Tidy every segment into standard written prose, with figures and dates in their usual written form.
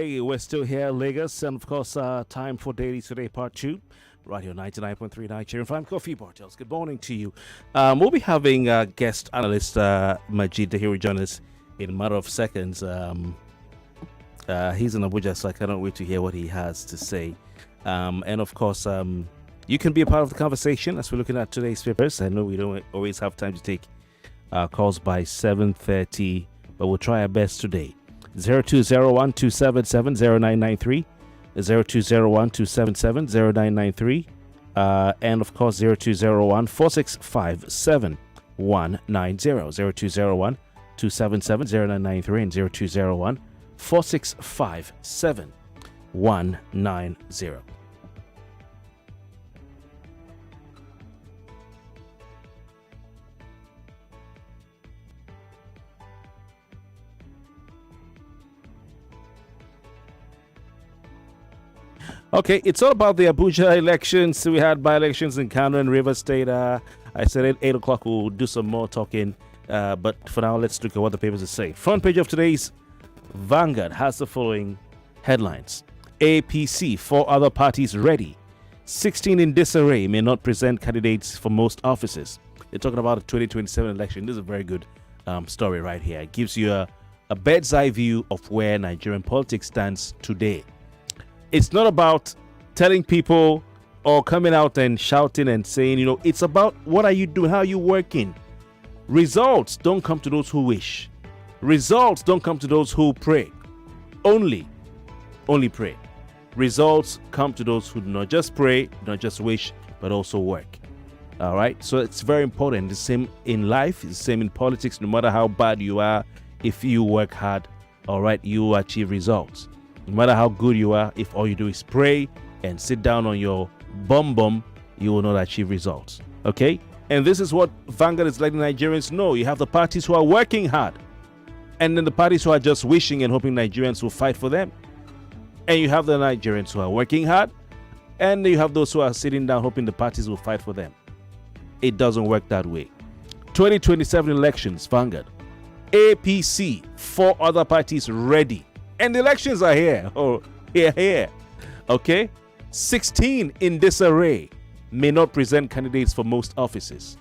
Okay, we're still here, Lagos, and of course, time for Dailies today, part 2. Radio 99.3 Nigerian. I'm Kofi Bartels. Good morning to you. We'll be having guest analyst Majeed Dahiru join us in a matter of seconds. He's in Abuja, so I cannot wait to hear what he has to say. And of course, you can be a part of the conversation as we're looking at today's papers. I know we don't always have time to take calls by 7:30, but we'll try our best today. 0201-277-0993, 0201-277-0993, and of course 0201-4657-190, 0201-277-0993, and 0201-4657-190. Okay, it's all about the Abuja elections. We had by-elections in Kano and River State. I said at 8 o'clock we'll do some more talking. But for now, let's look at what the papers are saying. Front page of today's Vanguard has the following headlines. APC, 4 other parties ready. 16 in disarray, may not present candidates for most offices. They're talking about the 2027 election. This is a very good story right here. It gives you a bird's eye view of where Nigerian politics stands today. It's not about telling people or coming out and shouting and saying, it's about what are you doing, how are you working. Results don't come to those who wish. Results don't come to those who pray. Only pray. Results come to those who do not just pray, not just wish, but also work. All right? So it's very important. The same in life, it's the same in politics. No matter how bad you are, if you work hard, all right, you achieve results. No matter how good you are, if all you do is pray and sit down on your bum, you will not achieve results. Okay? And this is what Vanguard is letting Nigerians know. You have the parties who are working hard, and then the parties who are just wishing and hoping Nigerians will fight for them. And you have the Nigerians who are working hard, and you have those who are sitting down hoping the parties will fight for them. It doesn't work that way. 2027 elections, Vanguard. APC, 4 other parties ready. And the elections are here. Here. Okay? 16 in disarray, may not present candidates for most offices.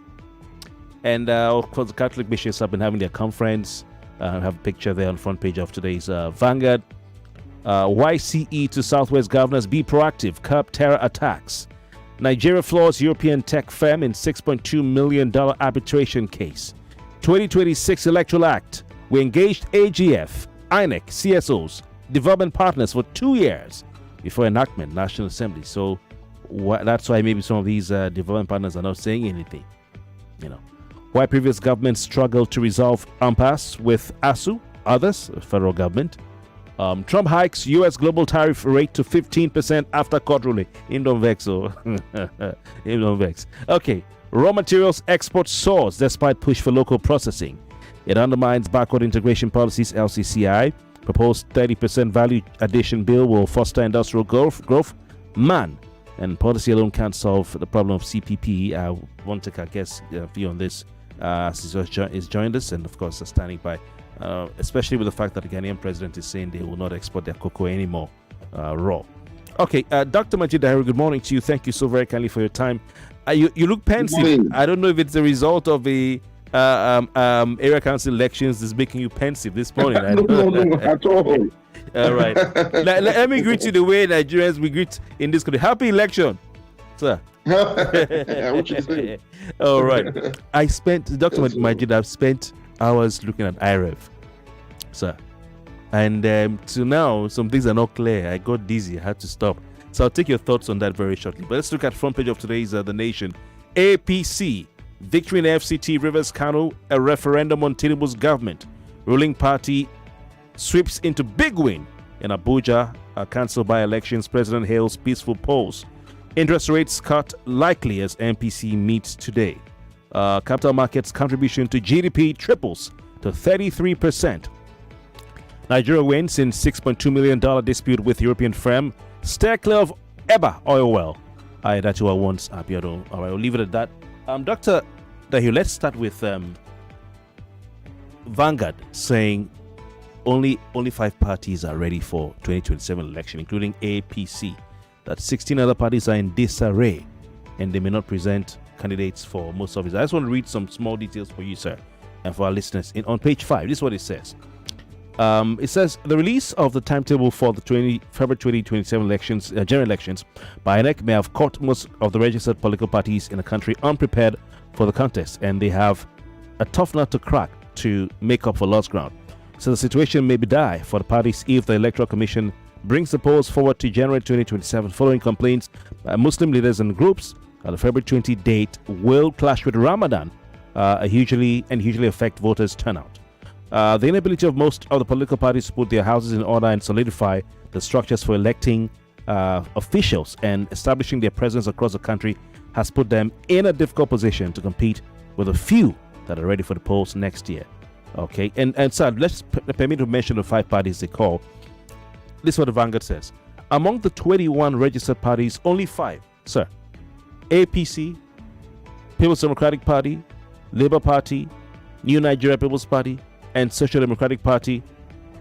And of course, the Catholic bishops have been having their conference. I have a picture there on the front page of today's Vanguard. YCE to Southwest governors, be proactive, curb terror attacks. Nigeria floors European tech firm in $6.2 million arbitration case. 2026 Electoral Act. We engaged AGF, INEC, CSOs, development partners for 2 years before enactment, National Assembly. So that's why maybe some of these development partners are not saying anything. Why previous governments struggled to resolve impasse with ASU, others, federal government. Trump hikes U.S. global tariff rate to 15% after court ruling. Don't vex. Okay. Raw materials export soars despite push for local processing. It undermines backward integration policies, LCCI. Proposed 30% value addition bill will foster industrial growth. And policy alone can't solve the problem of CPP. I want to take a guess view on this as he's joined us, and of course standing by, especially with the fact that the Ghanaian president is saying they will not export their cocoa anymore raw. Okay, Dr. Majeed Dahiru, good morning to you. Thank you so very kindly for your time. You look pensive. I don't know if it's the result of the area council elections is making you pensive this morning. No, at all. All right. Let me greet you the way Nigerians we greet in this country. Happy election, sir. What you say? All right. Dr. Majeed, I've spent hours looking at IREV, sir. And till now, some things are not clear. I got dizzy. I had to stop. So I'll take your thoughts on that very shortly. But let's look at front page of today's The Nation. APC. Victory in FCT Rivers Kano, a referendum on Tinubu's government. Ruling party sweeps into big win in Abuja. Cancelled by elections. President hails peaceful polls. Interest rates cut likely as MPC meets today. Capital markets contribution to GDP triples to 33%. Nigeria wins in $6.2 million dispute with European firm. Steer clear of Eba oil well. That you are once Abiado. All right, we'll leave it at that. Dr. Dahiru, let's start with Vanguard saying only 5 parties are ready for 2027 election, including APC. That 16 other parties are in disarray, and they may not present candidates for most of it. I just want to read some small details for you, sir, and for our listeners. On page 5, this is what it says. It says the release of the timetable for the February 2027 elections, general elections, by INEC may have caught most of the registered political parties in the country unprepared for the contest, and they have a tough nut to crack to make up for lost ground. So the situation may be dire for the parties if the Electoral Commission brings the polls forward to January 2027 following complaints by Muslim leaders and groups. The February 20 date will clash with Ramadan, usually affect voters' turnout. The inability of most of the political parties to put their houses in order and solidify the structures for electing officials and establishing their presence across the country has put them in a difficult position to compete with a few that are ready for the polls next year. Okay, and sir, let's permit to mention the 5 parties they call. This is what the Vanguard says. Among the 21 registered parties, only 5, sir: APC, People's Democratic Party, Labour Party, New Nigeria People's Party, and Social Democratic Party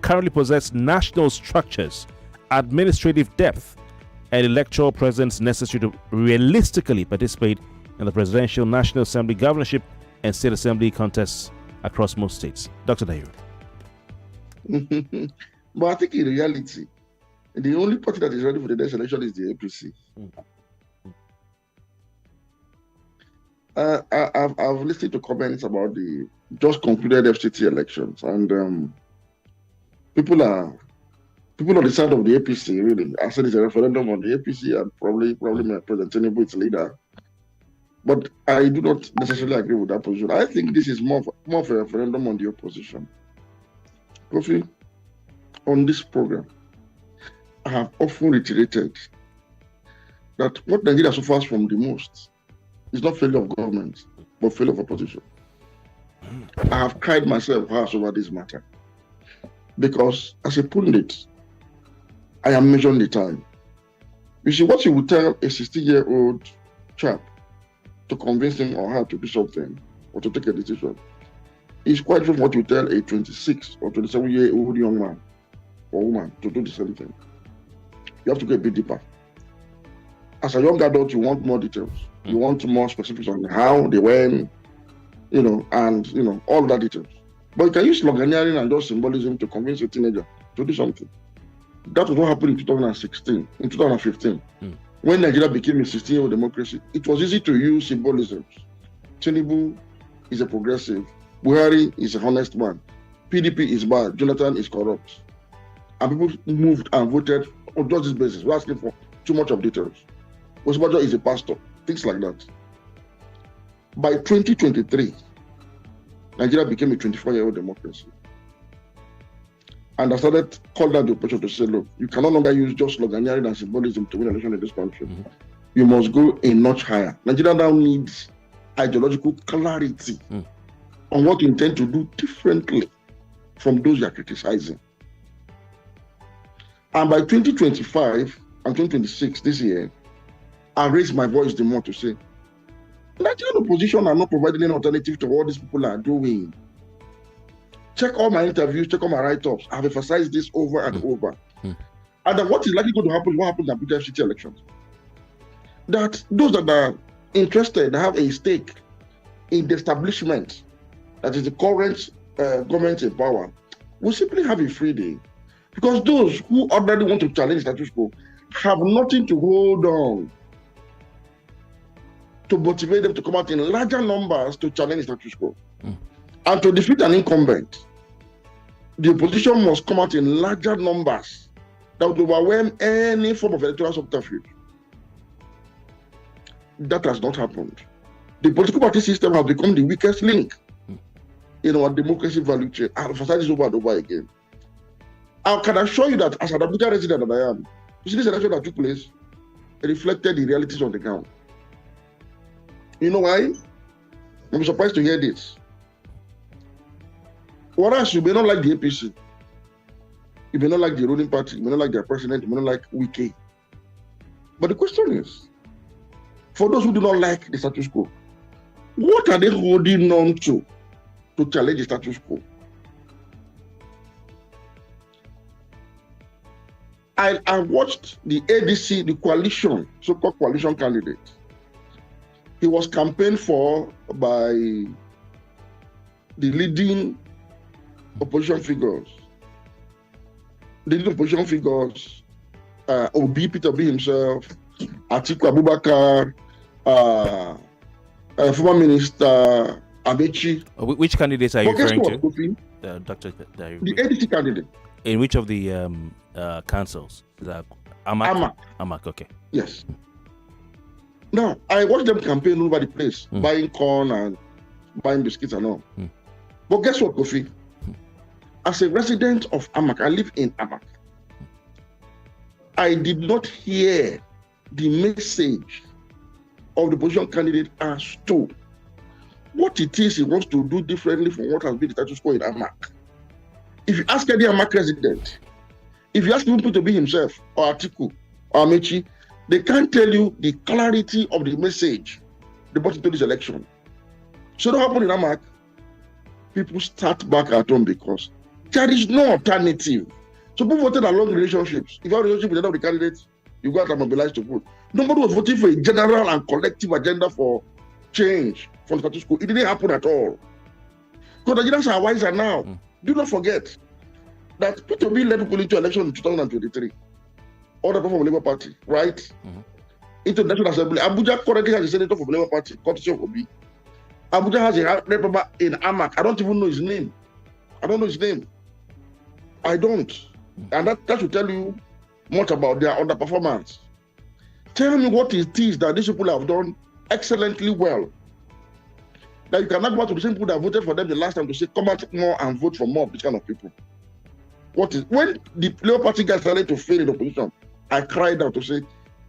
currently possess national structures, administrative depth, and electoral presence necessary to realistically participate in the presidential, National Assembly, governorship, and state assembly contests across most states. Dr. Dahiru. But I think in reality, the only party that is ready for the next election is the APC. I've listened to comments about the just concluded FCT elections, and people on the side of the APC, really. I said it's a referendum on the APC, and probably President Tinubu its leader. But I do not necessarily agree with that position. I think this is more of a referendum on the opposition. Kofi, on this program, I have often reiterated that what Nigeria suffers from the most is not failure of government, but failure of opposition. I have cried myself hoarse over this matter because, as a pundit, I am measuring the time. You see, what you would tell a 16-year-old chap to convince him or her to do something or to take a decision is quite different from what you tell a 26 or 27-year-old young man or woman to do the same thing. You have to go a bit deeper. As a young adult, you want more details. You want more specifics on how, the when, and all that details. But you can use sloganeering and just symbolism to convince a teenager to do something. That was what happened in 2015. When Nigeria became a 16-year-old democracy, it was easy to use symbolisms. Tinubu is a progressive. Buhari is a honest man. PDP is bad. Jonathan is corrupt. And people moved and voted on just this basis. We're asking for too much of details. Osbajo is a pastor. Things like that. By 2023, Nigeria became a 24-year-old democracy. And I started calling out the opposition to say, look, you can no longer use just sloganeering and symbolism to win an election in this country. You must go a notch higher. Nigeria now needs ideological clarity on what you intend to do differently from those you are criticizing. And by 2025 and 2026 this year, I raised my voice the more to say, Nigerian opposition are not providing an alternative to what these people are doing. Check all my interviews, check all my write-ups. I've emphasized this over and over. And then what is likely going to happen, what happened in the FCT elections? That those that are interested, have a stake in the establishment, that is the current government in power, will simply have a free day. Because those who already want to challenge status quo have nothing to hold on to motivate them to come out in larger numbers to challenge status quo. And to defeat an incumbent, the opposition must come out in larger numbers that would overwhelm any form of electoral subterfuge. That has not happened. The political party system has become the weakest link in our democracy value chain. I'll emphasize this over and over again. I can assure you that as an Abuja resident that I am, you see this election that took place, it reflected the realities on the ground. You know why? I'm surprised to hear this. Whereas you may not like the APC, you may not like the ruling party, you may not like their president, you may not like Wike. But the question is, for those who do not like the status quo, what are they holding on to challenge the status quo? I watched the ADC, the coalition, so-called coalition candidate. He was campaigned for by the leading opposition figures. The leading opposition figures, Obi, Peter B himself, Atiku Abubakar, former Minister Amechi. Which candidates are you referring to? Kofi? Dr. Dahiru. The ADC candidate. In which of the councils? Amak, okay. Yes. Now, I watched them campaign all over the place, buying corn and buying biscuits and all. But guess what, Kofi? As a resident of Amak, I live in Amak. I did not hear the message of the opposition candidate as to what it is he wants to do differently from what has been the status quo in Amak. If you ask any Amak resident, if you ask people to be himself, or Atiku, or Amechi, they can't tell you the clarity of the message they brought into this election. So what happened in Amak? People start back at home because there is no alternative. So people voted along relationships. If you have a relationship with another candidates, you got to mobilize to vote. Nobody was voting for a general and collective agenda for change from the status quo. It didn't happen at all. Because Nigerians are wiser now. Do not forget that Peter B led people into election in 2023. All the people from the Labour Party, right? Into the National Assembly. Abuja currently has a senator from the Labour Party, courtesy of Obi. Abuja has a representative in Amak. I don't even know his name. I don't know his name. I don't. And that should tell you much about their underperformance. Tell me what it is that these people have done excellently well. That you cannot go back to the same people that voted for them the last time to say, come out more and vote for more of these kind of people. What is when the Labour Party guys started to fail in opposition, I cried out to say,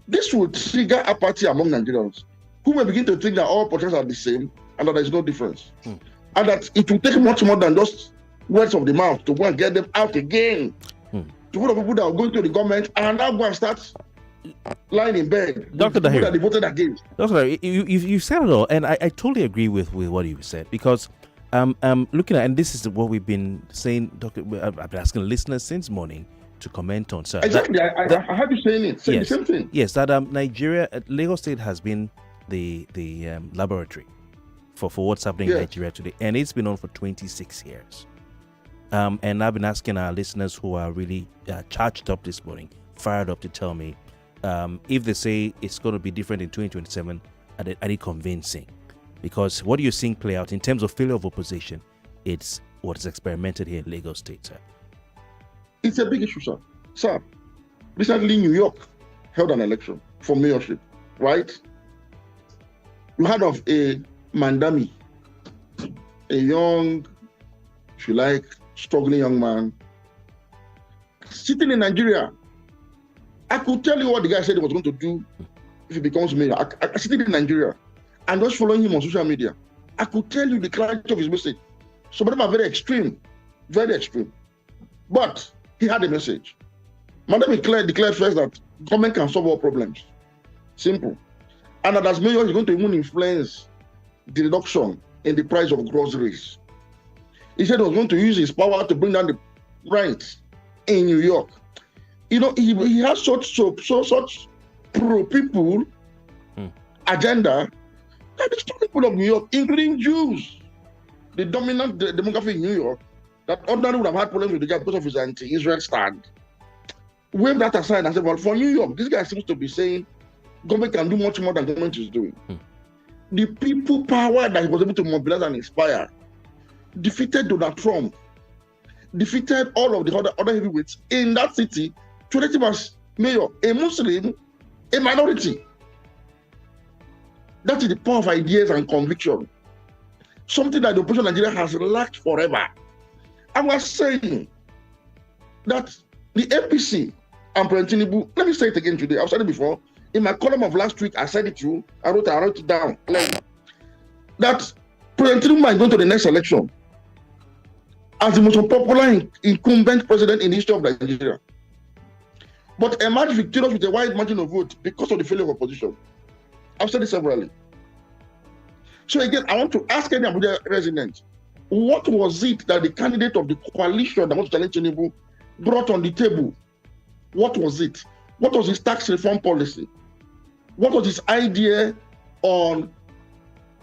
this will trigger apathy among Nigerians who may begin to think that all politicians are the same and that there is no difference. And that it will take much more than just words of the mouth to go and get them out again. To put the people that are going to the government and now go and start lying in bed. Dr. Dahiru, that they voted against. Dr. Dahiru, you said it all, and I totally agree with what you said, because looking at, and this is what we've been saying, I've been asking listeners since morning to comment on. Sir, exactly, I heard you saying it. Saying the same thing. Yes, that Nigeria, Lagos State has been the laboratory for what's happening in Nigeria today, and it's been on for 26 years. And I've been asking our listeners who are really charged up this morning, fired up, to tell me if they say it's going to be different in 2027, are they convincing? Because what you're seeing play out in terms of failure of opposition, it's what is experimented here in Lagos State, sir. It's a big issue, sir. Sir, recently New York held an election for mayorship, right? You heard of a Mandami, a young, if you like, struggling young man sitting in Nigeria. I could tell you what the guy said he was going to do if he becomes mayor. I sitting in Nigeria and just following him on social media, I could tell you the clarity of his message. Some of them are very extreme, very extreme. But he had a message. Madam declared first that government can solve all problems. Simple. And that as mayor, he's going to even influence the reduction in the price of groceries. He said he was going to use his power to bring down the rent in New York. You know, he has such pro-people agenda that the strong people of New York, including Jews, the dominant demography in New York, that ordinarily would have had problems with the guy because of his anti-Israel stand, wave that aside and say, well, for New York, this guy seems to be saying government can do much more than government is doing. The people power that he was able to mobilize and inspire defeated Donald Trump, defeated all of the other heavyweights in that city to elect him as mayor, a Muslim, a minority. That is the power of ideas and conviction. Something that the opposition of Nigeria has lacked forever. I was saying that the APC and President Tinubu, let me say it again today, I've said it before, in my column of last week, I said it to you, I wrote it down, that President Tinubu is going to the next election as the most unpopular incumbent president in the history of Nigeria, but emerged victorious with a wide margin of vote because of the failure of opposition. I've said it severally. So again, I want to ask any Abuja resident, what was it that the candidate of the coalition that wants to challenge Tinubu brought on the table What was it? What was his tax reform policy? What was his idea on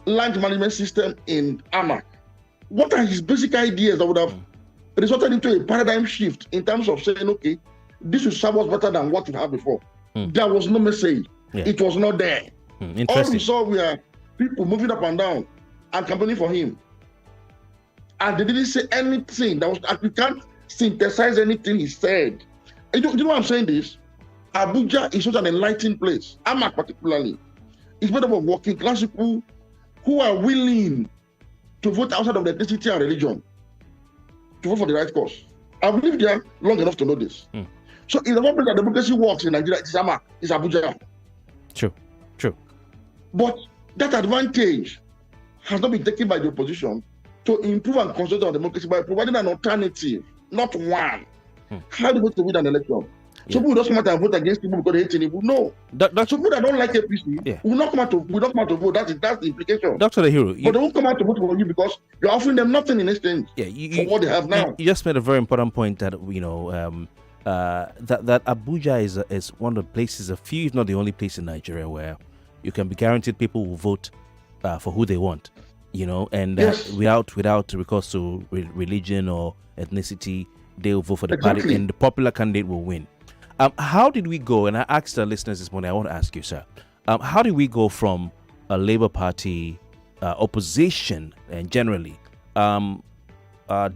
land management system in AMAC? What are his basic ideas that would have resulted into a paradigm shift in terms of saying, okay, this will serve us better than what we had before? There was no message. Yeah. It was not there. All we saw were people moving up and down and campaigning for him. And they didn't say anything. That was, you can't synthesize anything he said. And you know why I'm saying this? Abuja is such an enlightened place. AMAC particularly. It's made up of working class people who are willing to vote outside of their ethnicity and religion to vote for the right cause. I've lived there long enough to know this. So in the moment that democracy works in Nigeria, it's AMAC, it's Abuja. True. But that advantage has not been taken by the opposition to improve and consolidate our democracy by providing an alternative, not one. How do you go to win an election? So people don't come out and vote against people because they hate Tinubu. No. So people that don't like APC will not come out to vote. That's the implication. Dr. Dahiru, but they won't come out to vote for you because you're offering them nothing in exchange for what they have now. You just made a very important point that that Abuja is one of the places, a few, if not the only place in Nigeria where you can be guaranteed people will vote for who they want, and without recourse to religion or ethnicity, they will vote for the party and the popular candidate will win. How did we go? And I asked our listeners this morning, I want to ask you, sir, how did we go from a Labour Party opposition and generally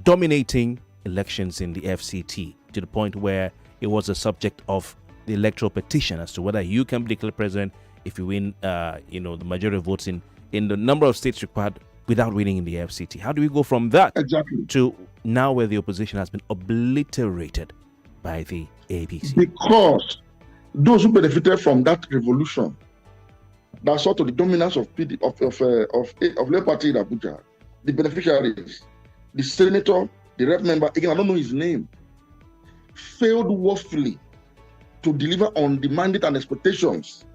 dominating elections in the FCT to the point where it was a subject of the electoral petition as to whether you can be declared president if you win, the majority of votes in the number of states required without winning in the FCT? How do we go from that to now where the opposition has been obliterated by the APC? Because those who benefited from that revolution, that sort of the dominance of Labour Party in Abuja, the beneficiaries, the senator, the rep member, again, I don't know his name, failed woefully to deliver on the mandate and expectations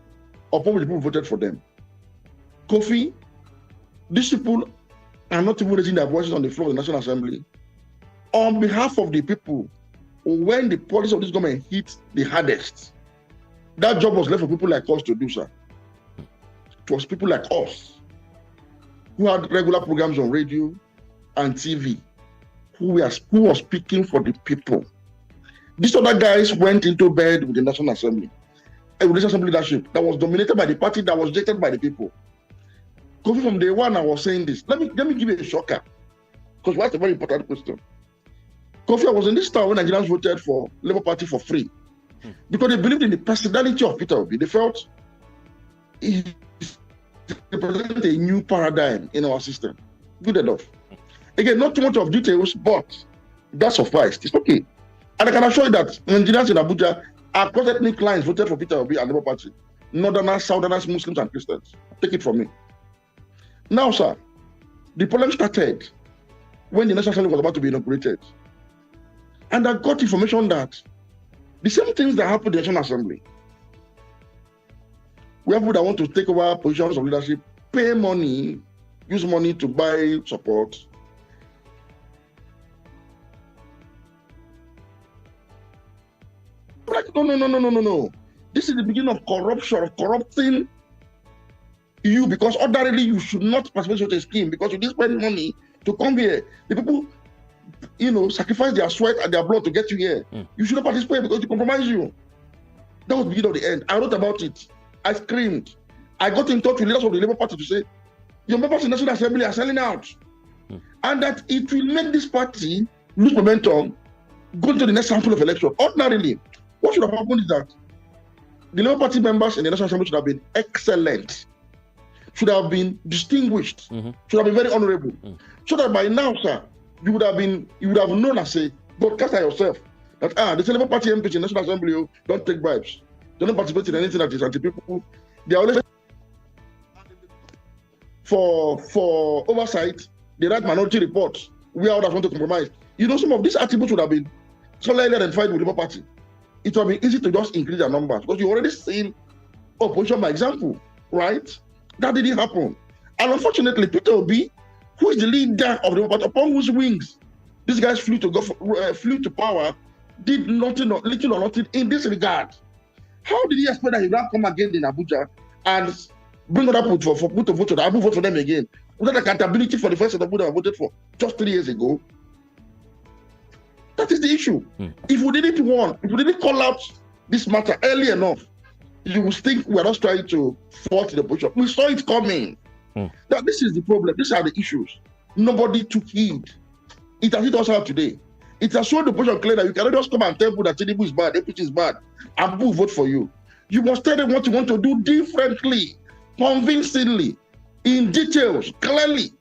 upon which people voted for them. Kofi, these people are not even raising their voices on the floor of the National Assembly on behalf of the people. When the policy of this government hit the hardest, that job was left for people like us to do, sir. It was people like us who had regular programs on radio and TV, who were speaking for the people. These other guys went into bed with the National Assembly, with the National Assembly leadership that was dominated by the party that was rejected by the people. Kofi, from day one, I was saying this. Let me give you a shocker, because that's a very important question. Kofi, I was in this town when Nigerians voted for Labour Party for free because they believed in the personality of Peter Obi. They felt he represented a new paradigm in our system. Good enough. Again, not too much of details, but that sufficed. It's okay. And I can assure you that Nigerians in Abuja, across ethnic lines, voted for Peter Obi and Labour Party. Northerners, Southerners, Muslims, and Christians. Take it from me. Now, sir, the problem started when the National Assembly was about to be inaugurated. And I got information that the same things that happened in the National Assembly, we have people that want to take over positions of leadership, pay money, use money to buy support. Like, no. This is the beginning of corruption, of corrupting you, because ordinarily you should not participate in such a scheme because you didn't spend money to come here. The people, sacrifice their sweat and their blood to get you here. You should not participate because they compromise you. That was the beginning of the end. I wrote about it. I screamed. I got in touch with leaders of the Labour Party to say, your members in the National Assembly are selling out. And that it will make this party lose momentum going to the next handful of elections. Ordinarily, what should have happened is that the Labour Party members in the National Assembly should have been excellent, should have been distinguished, should have been very honorable. So that by now, sir, you would have known as a broadcaster yourself that the Labour Party MPs in the National Assembly don't take bribes. They don't participate in anything that is anti-people. They are always for oversight. They write minority reports. We are others want to compromise. Some of these attributes would have been solidly identified with the Labour Party. It would have been easy to just increase their numbers because you already seen opposition by example, right? That didn't happen. And unfortunately, Peter Obi, who is the leader of the Labour Party, upon whose wings these guys flew to power, did nothing or little or nothing in this regard. How did he expect that he will come again in Abuja and bring other people for people to vote for them? I will vote for them again. Without accountability for the first of the people I voted for just 3 years ago. That is the issue. If we didn't call out this matter early enough, you would think we are not trying to fault the opposition. We saw it coming. Now, this is the problem. These are the issues. Nobody took heed. It has hit us out today. It has shown the opposition clear that you cannot just come and tell people that Tinubu is bad, APC is bad, and people will vote for you. You must tell them what you want to do differently, convincingly, in details, clearly,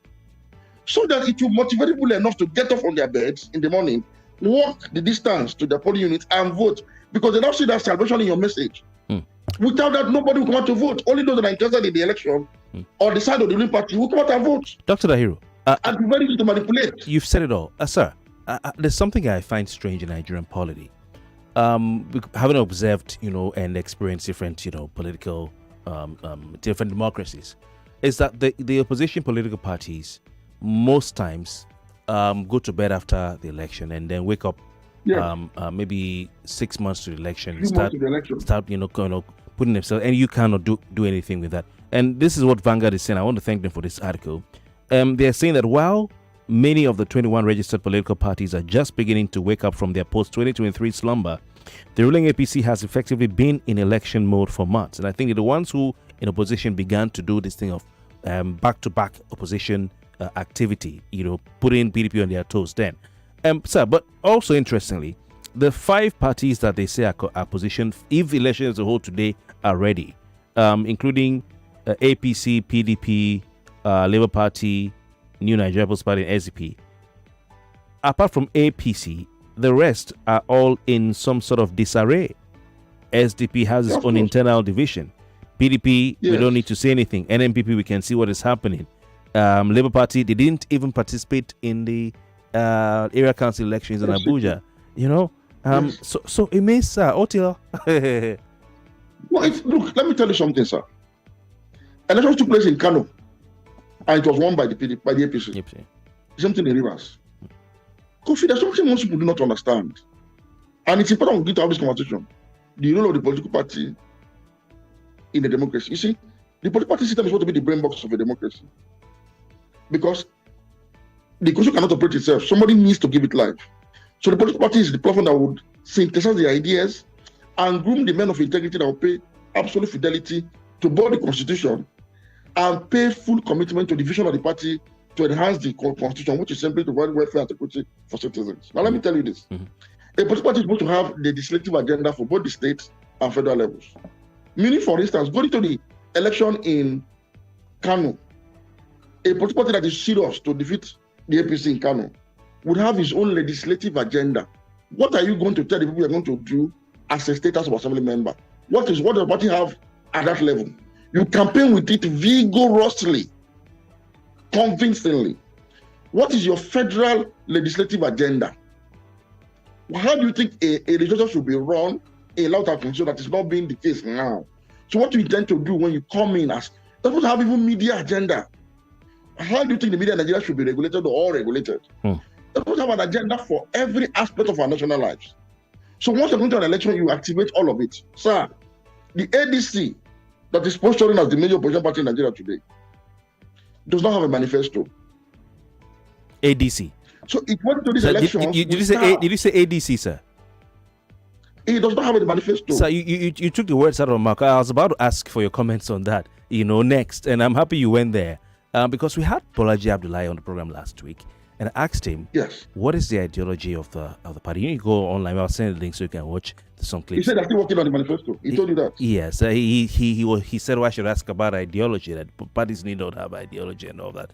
so that it will motivate people enough to get off on their beds in the morning, walk the distance to the polling unit and vote, because they don't see that salvation in your message. Without that, nobody will come out to vote. Only those that are interested in the election or the side of the ruling party will come out and vote. Dr. Dahiru, and be very easy to manipulate. You've said it all. Sir, there's something I find strange in Nigerian polity. Having observed, and experienced different, political, different democracies, is that the opposition political parties most times go to bed after the election and then wake up maybe 6 months to the election and start putting themselves, and you cannot do anything with that. And this is what Vanguard is saying. I want to thank them for this article. They're saying that while many of the 21 registered political parties are just beginning to wake up from their post-2023 slumber, the ruling APC has effectively been in election mode for months. And I think the ones who in opposition began to do this thing of back-to-back opposition activity, putting PDP on their toes then. Sir, but also interestingly, the 5 parties that they say are positioned, if elections as a whole today are ready, including APC, PDP, Labour Party, New Nigeria People's Party, and SDP. Apart from APC, the rest are all in some sort of disarray. SDP has its own internal division. PDP, we don't need to say anything. NMPP, we can see what is happening. Labour Party, they didn't even participate in the area council elections in Abuja. So it may, sir, Otila. Look, let me tell you something, sir. Elections took place in Kano, and it was won by the APC. Yep. Something in Rivers. Kofi, there's something most people do not understand. And it's important we get to have this conversation. The role of the political party in a democracy. You see, the political party system is supposed to be the brain box of a democracy. Because the constitution cannot operate itself. Somebody needs to give it life. So the political party is the platform that would synthesize the ideas and groom the men of integrity that will pay absolute fidelity to both the constitution and pay full commitment to the vision of the party to enhance the constitution, which is simply to provide welfare and security for citizens. Now, let me tell you this. A political party is supposed to have the legislative agenda for both the state and federal levels. Meaning, for instance, going to the election in Kano, a political party that is serious to defeat the APC in Kano would have his own legislative agenda. What are you going to tell the people you're going to do as a state House of Assembly member? What does the party have at that level? You campaign with it vigorously, convincingly. What is your federal legislative agenda? How do you think a legislature should be run in Lauta Constitution that is not being the case now? So what do you intend to do when you come in as, doesn't have even media agenda? How do you think the media in Nigeria should be regulated or regulated? They don't have an agenda for every aspect of our national lives. So once you're going to an election, you activate all of it. Sir, the ADC that is posturing as the major opposition party in Nigeria today does not have a manifesto. ADC. So it went to this election. Did you say ADC, sir? It does not have a manifesto. Sir, you took the words out of my mouth. I was about to ask for your comments on that, next. And I'm happy you went there. Because we had Bolaji Abdullahi on the program last week, and I asked him, what is the ideology of the party? You need to go online. I'll send the link so you can watch some clips. He said, I'm still working on the manifesto. He told you that. Yes. He said, I should ask about ideology, that parties need not have ideology and all that.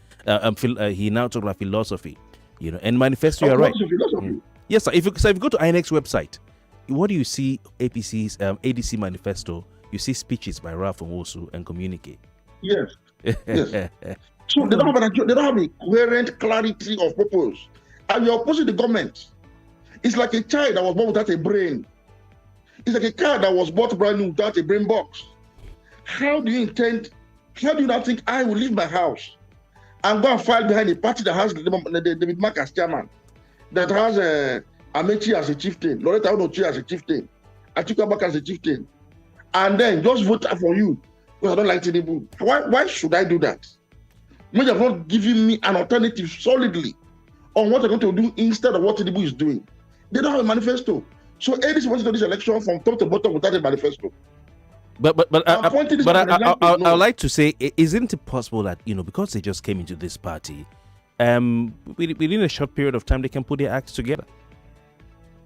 He now talked about philosophy, and manifesto, you're right. Philosophy. Yes, sir. If you go to INEC's website, what do you see? APC's ADC manifesto, you see speeches by Ralph Nwosu and communicate. Yes. So they don't have a coherent clarity of purpose. And you're opposing the government. It's like a child that was born without a brain. It's like a car that was bought brand new without a brain box. How do you not think I will leave my house and go and file behind a party that has David Mark as chairman, that has Amechi as a chieftain, Loretta Onochi as a chieftain, Atiku Abubakar as a chieftain, and then just vote for you because I don't like Tinubu. Why should I do that? When you're not giving me an alternative solidly on what they're going to do instead of what Tinubu is doing. They don't have a manifesto. So ADC wants to do this election from top to bottom without a manifesto. But I would like to say, isn't it possible that, because they just came into this party, within a short period of time, they can put their acts together?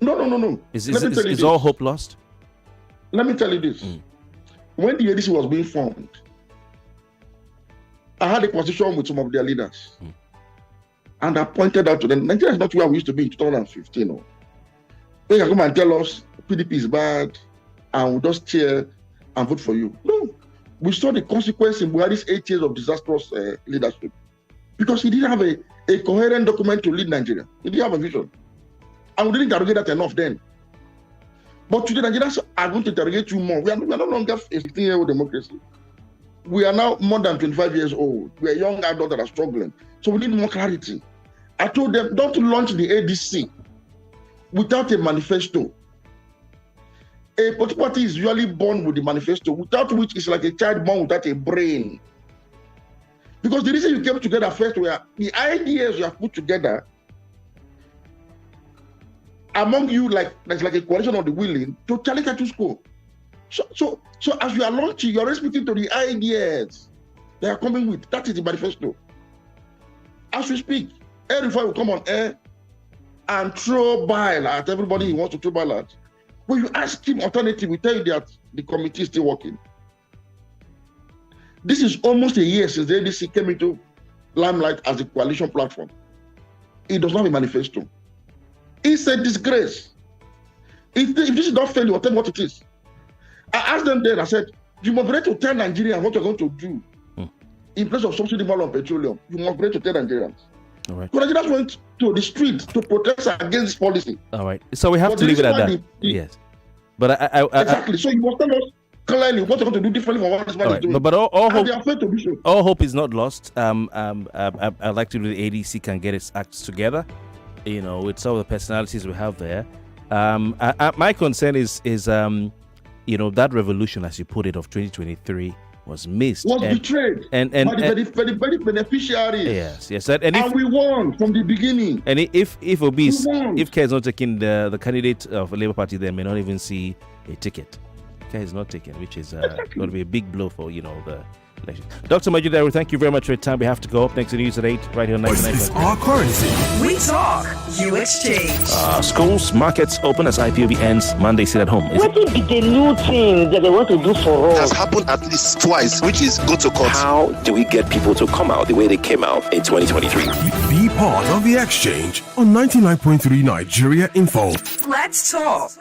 No. Is all hope lost? Let me tell you this. When the ADC was being formed, I had a conversation with some of their leaders. And I pointed out to them, Nigeria is not where we used to be in 2015. They can come and tell us PDP is bad and we'll just cheer and vote for you. No. We saw the consequence in Buhari's 8 years of disastrous leadership. Because he didn't have a coherent document to lead Nigeria. He didn't have a vision. And we didn't interrogate that enough then. But today, Nigerians are going to interrogate you more. We are no longer a 16-year-old democracy. We are now more than 25 years old. We are young adults that are struggling. So we need more clarity. I told them, don't launch the ADC without a manifesto. A political party is usually born with the manifesto, without which it's like a child born without a brain. Because the reason you came together first were the ideas you have put together among you, there's like a coalition of the willing to challenge status quo. So as you are launching, you're speaking to the ideas they are coming with. That is the manifesto. As we speak, everybody will come on air and throw bile at everybody he wants to throw bile at. When you ask him alternative, we tell you that the committee is still working. This is almost a year since the ADC came into limelight as a coalition platform. It does not have a manifesto. It's a disgrace. If this is not failure, tell me what it is. I asked them then, I said, you must be ready to tell Nigerians what you're going to do in place of subsidy more on petroleum. You must be ready to tell Nigerians. All right. So Nigerians went to the street to protest against this policy. All right. So we have to leave it at that. Yes. But I exactly. So you must tell us clearly what you're going to do differently from what this man is doing. But all hope, they are afraid to do so. All hope is not lost. I'd like to do the ADC can get its acts together. With some of the personalities we have there. My concern is that revolution, as you put it, of 2023 was missed. Was betrayed by the beneficiaries. Yes. And we won from the beginning. And if Care is not taking the candidate of the Labour Party, they may not even see a ticket. Care is not taken, which is going to be a big blow for the election. Dr. Majeed Dahiru, thank you very much for your time. We have to go up next to news at 8 right here on 99. This is our currency. We talk, you exchange. Schools, markets open as IPOB ends. Monday, sit at home. What is the new thing that they want to do for us? It has happened at least twice, which is go to court. How do we get people to come out the way they came out in 2023? Be part of the exchange on 99.3 Nigeria Info. Let's talk.